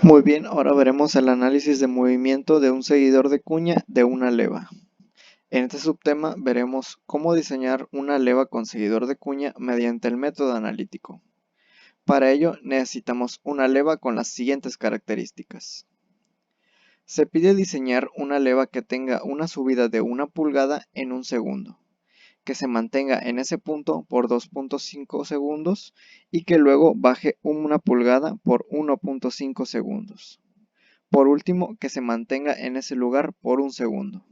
Muy bien, ahora veremos el análisis de movimiento de un seguidor de cuña de una leva. En este subtema veremos cómo diseñar una leva con seguidor de cuña mediante el método analítico. Para ello necesitamos una leva con las siguientes características. Se pide diseñar una leva que tenga una subida de 1 pulgada en un segundo, que se mantenga en ese punto por 2.5 segundos y que luego baje 1 pulgada por 1.5 segundos. Por último, que se mantenga en ese lugar por un segundo.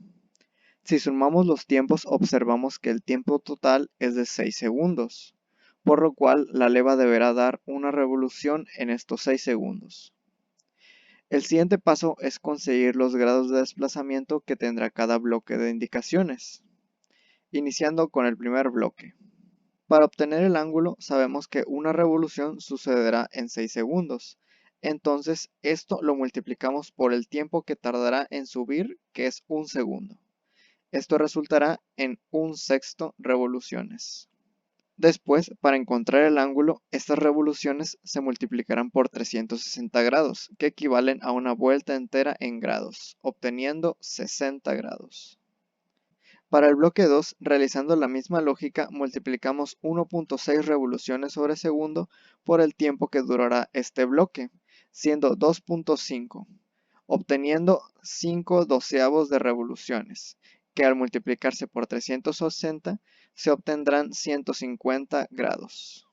Si sumamos los tiempos, observamos que el tiempo total es de 6 segundos, por lo cual la leva deberá dar una revolución en estos 6 segundos. El siguiente paso es conseguir los grados de desplazamiento que tendrá cada bloque de indicaciones, iniciando con el primer bloque. Para obtener el ángulo, sabemos que una revolución sucederá en 6 segundos. Entonces, esto lo multiplicamos por el tiempo que tardará en subir, que es 1 segundo. Esto resultará en 1/6 revoluciones. Después, para encontrar el ángulo, estas revoluciones se multiplicarán por 360 grados, que equivalen a una vuelta entera en grados, obteniendo 60 grados. Para el bloque 2, realizando la misma lógica, multiplicamos 1.6 revoluciones sobre segundo por el tiempo que durará este bloque, siendo 2.5, obteniendo 5/12 de revoluciones, que al multiplicarse por 360 se obtendrán 150 grados.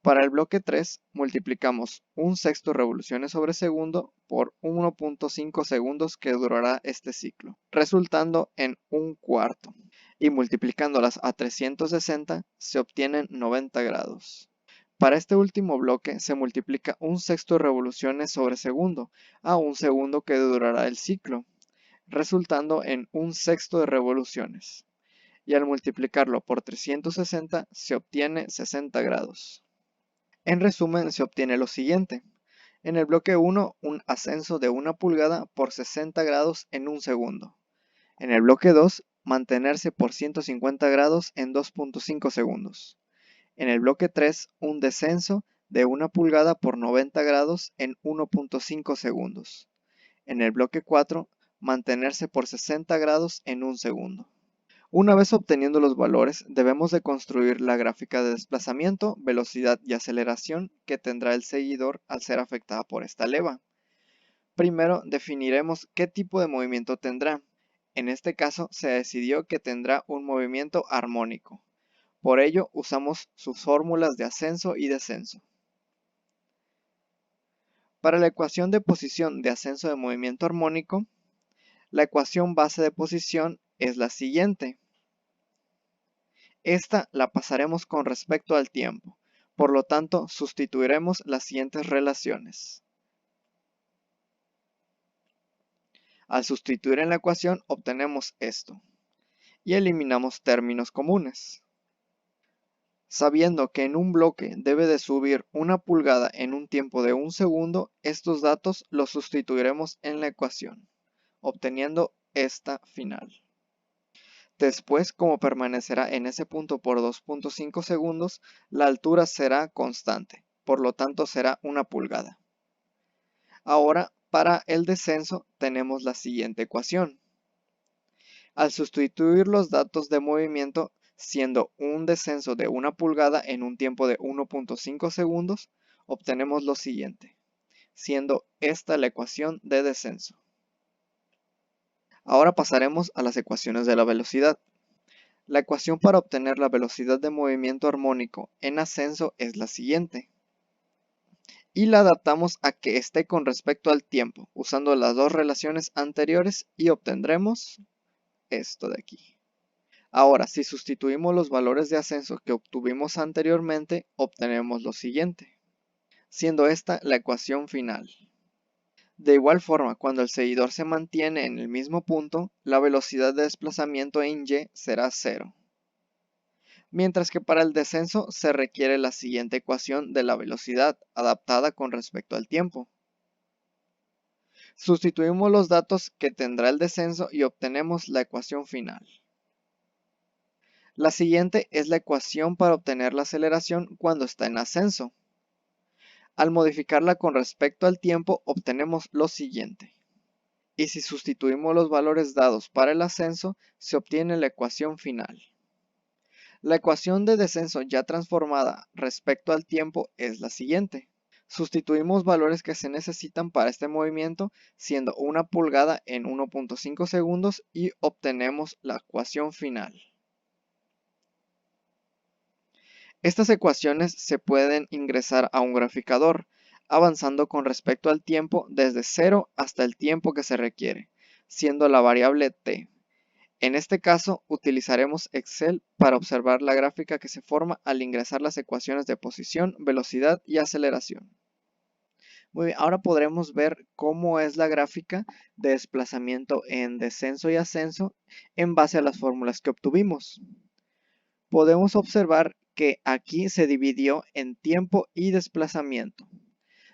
Para el bloque 3, multiplicamos 1/6 revoluciones sobre segundo por 1.5 segundos que durará este ciclo, resultando en 1/4. Y multiplicándolas a 360 se obtienen 90 grados. Para este último bloque se multiplica 1/6 revoluciones sobre segundo a 1 segundo que durará el ciclo, resultando en 1/6 de revoluciones. Y al multiplicarlo por 360 se obtiene 60 grados. En resumen, se obtiene lo siguiente. En el bloque 1, un ascenso de 1 pulgada por 60 grados en 1 segundo. En el bloque 2, mantenerse por 150 grados en 2.5 segundos. En el bloque 3, un descenso de 1 pulgada por 90 grados en 1.5 segundos. En el bloque 4, mantenerse por 60 grados en 1 segundo. Una vez obteniendo los valores, debemos de construir la gráfica de desplazamiento, velocidad y aceleración que tendrá el seguidor al ser afectada por esta leva. Primero definiremos qué tipo de movimiento tendrá. En este caso se decidió que tendrá un movimiento armónico. Por ello usamos sus fórmulas de ascenso y descenso. Para la ecuación de posición de ascenso de movimiento armónico, la ecuación base de posición es la siguiente. Esta la pasaremos con respecto al tiempo, por lo tanto sustituiremos las siguientes relaciones. Al sustituir en la ecuación obtenemos esto, y eliminamos términos comunes. Sabiendo que en un bloque debe de subir 1 pulgada en un tiempo de 1 segundo, estos datos los sustituiremos en la ecuación, obteniendo esta final. Después, como permanecerá en ese punto por 2.5 segundos, la altura será constante, por lo tanto será 1 pulgada. Ahora, para el descenso tenemos la siguiente ecuación. Al sustituir los datos de movimiento, siendo un descenso de 1 pulgada en un tiempo de 1.5 segundos, obtenemos lo siguiente, siendo esta la ecuación de descenso. Ahora pasaremos a las ecuaciones de la velocidad. La ecuación para obtener la velocidad de movimiento armónico en ascenso es la siguiente. Y la adaptamos a que esté con respecto al tiempo, usando las dos relaciones anteriores y obtendremos esto de aquí. Ahora, si sustituimos los valores de ascenso que obtuvimos anteriormente, obtenemos lo siguiente, siendo esta la ecuación final. De igual forma, cuando el seguidor se mantiene en el mismo punto, la velocidad de desplazamiento en y será 0. Mientras que para el descenso se requiere la siguiente ecuación de la velocidad adaptada con respecto al tiempo. Sustituimos los datos que tendrá el descenso y obtenemos la ecuación final. La siguiente es la ecuación para obtener la aceleración cuando está en ascenso. Al modificarla con respecto al tiempo, obtenemos lo siguiente. Y si sustituimos los valores dados para el ascenso, se obtiene la ecuación final. La ecuación de descenso ya transformada respecto al tiempo es la siguiente. Sustituimos valores que se necesitan para este movimiento, siendo 1 pulgada en 1.5 segundos y obtenemos la ecuación final. Estas ecuaciones se pueden ingresar a un graficador, avanzando con respecto al tiempo desde 0 hasta el tiempo que se requiere, siendo la variable t. En este caso, utilizaremos Excel para observar la gráfica que se forma al ingresar las ecuaciones de posición, velocidad y aceleración. Muy bien, ahora podremos ver cómo es la gráfica de desplazamiento en descenso y ascenso en base a las fórmulas que obtuvimos. Podemos observar que aquí se dividió en tiempo y desplazamiento,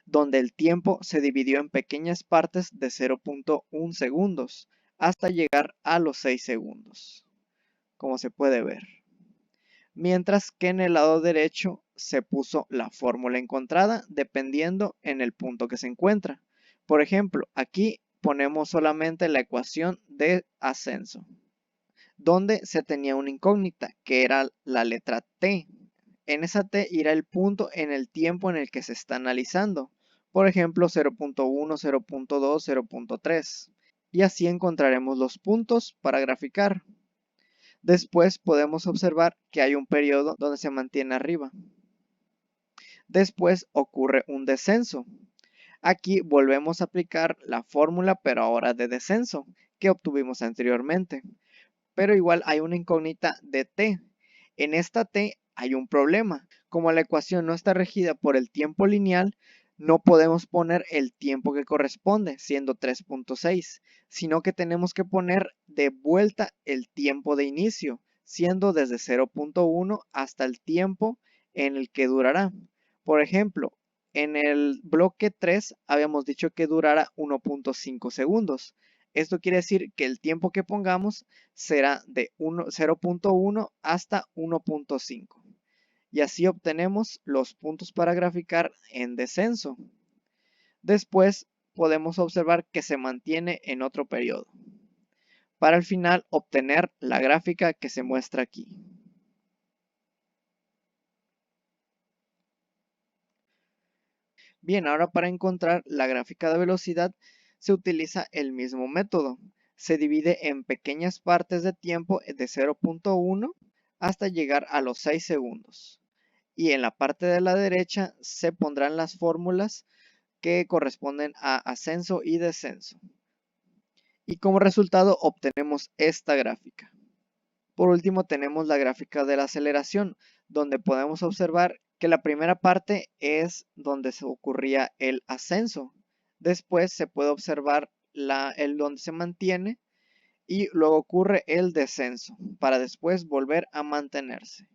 donde el tiempo se dividió en pequeñas partes de 0.1 segundos hasta llegar a los 6 segundos, como se puede ver. Mientras que en el lado derecho se puso la fórmula encontrada dependiendo en el punto que se encuentra. Por ejemplo, aquí ponemos solamente la ecuación de ascenso, donde se tenía una incógnita que era la letra t. En esa t irá el punto en el tiempo en el que se está analizando. Por ejemplo, 0.1, 0.2, 0.3. Y así encontraremos los puntos para graficar. Después podemos observar que hay un periodo donde se mantiene arriba. Después ocurre un descenso. Aquí volvemos a aplicar la fórmula, pero ahora de descenso, que obtuvimos anteriormente. Pero igual hay una incógnita de t. En esta t hay un problema. Como la ecuación no está regida por el tiempo lineal, no podemos poner el tiempo que corresponde, siendo 3.6, sino que tenemos que poner de vuelta el tiempo de inicio, siendo desde 0.1 hasta el tiempo en el que durará. Por ejemplo, en el bloque 3 habíamos dicho que durara 1.5 segundos. Esto quiere decir que el tiempo que pongamos será de 0.1 hasta 1.5. Y así obtenemos los puntos para graficar en descenso. Después podemos observar que se mantiene en otro periodo, para al final obtener la gráfica que se muestra aquí. Bien, ahora para encontrar la gráfica de velocidad se utiliza el mismo método. Se divide en pequeñas partes de tiempo de 0.1 hasta llegar a los 6 segundos. Y en la parte de la derecha se pondrán las fórmulas que corresponden a ascenso y descenso. Y como resultado obtenemos esta gráfica. Por último tenemos la gráfica de la aceleración, donde podemos observar que la primera parte es donde se ocurría el ascenso. Después se puede observar el donde se mantiene y luego ocurre el descenso, para después volver a mantenerse.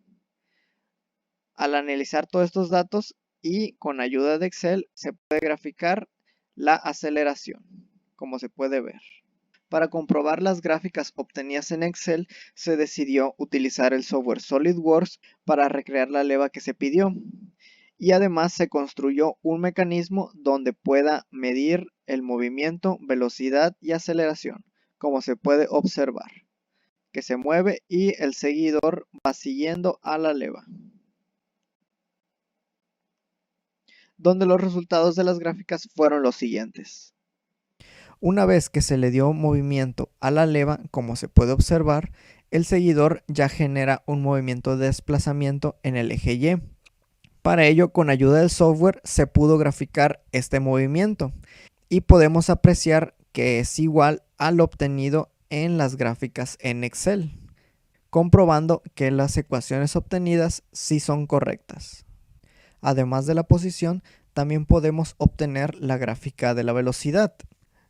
Al analizar todos estos datos y con ayuda de Excel se puede graficar la aceleración, como se puede ver. Para comprobar las gráficas obtenidas en Excel, se decidió utilizar el software SolidWorks para recrear la leva que se pidió. Y además se construyó un mecanismo donde pueda medir el movimiento, velocidad y aceleración, como se puede observar, que se mueve y el seguidor va siguiendo a la leva. Donde los resultados de las gráficas fueron los siguientes. Una vez que se le dio movimiento a la leva, como se puede observar, el seguidor ya genera un movimiento de desplazamiento en el eje Y. Para ello, con ayuda del software, se pudo graficar este movimiento y podemos apreciar que es igual al obtenido en las gráficas en Excel, comprobando que las ecuaciones obtenidas sí son correctas. Además de la posición, también podemos obtener la gráfica de la velocidad,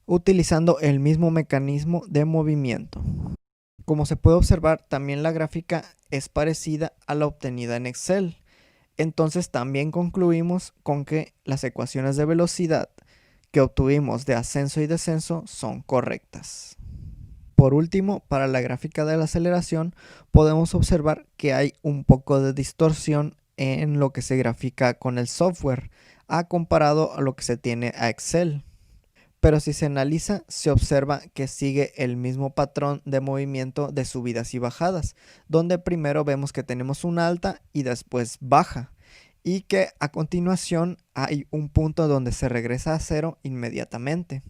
utilizando el mismo mecanismo de movimiento. Como se puede observar, también la gráfica es parecida a la obtenida en Excel. Entonces también concluimos con que las ecuaciones de velocidad que obtuvimos de ascenso y descenso son correctas. Por último, para la gráfica de la aceleración, podemos observar que hay un poco de distorsión en lo que se grafica con el software, a comparado a lo que se tiene a Excel. Pero si se analiza, se observa que sigue el mismo patrón de movimiento de subidas y bajadas, donde primero vemos que tenemos una alta y después baja, y que a continuación hay un punto donde se regresa a cero inmediatamente,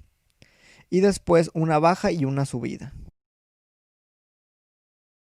y después una baja y una subida.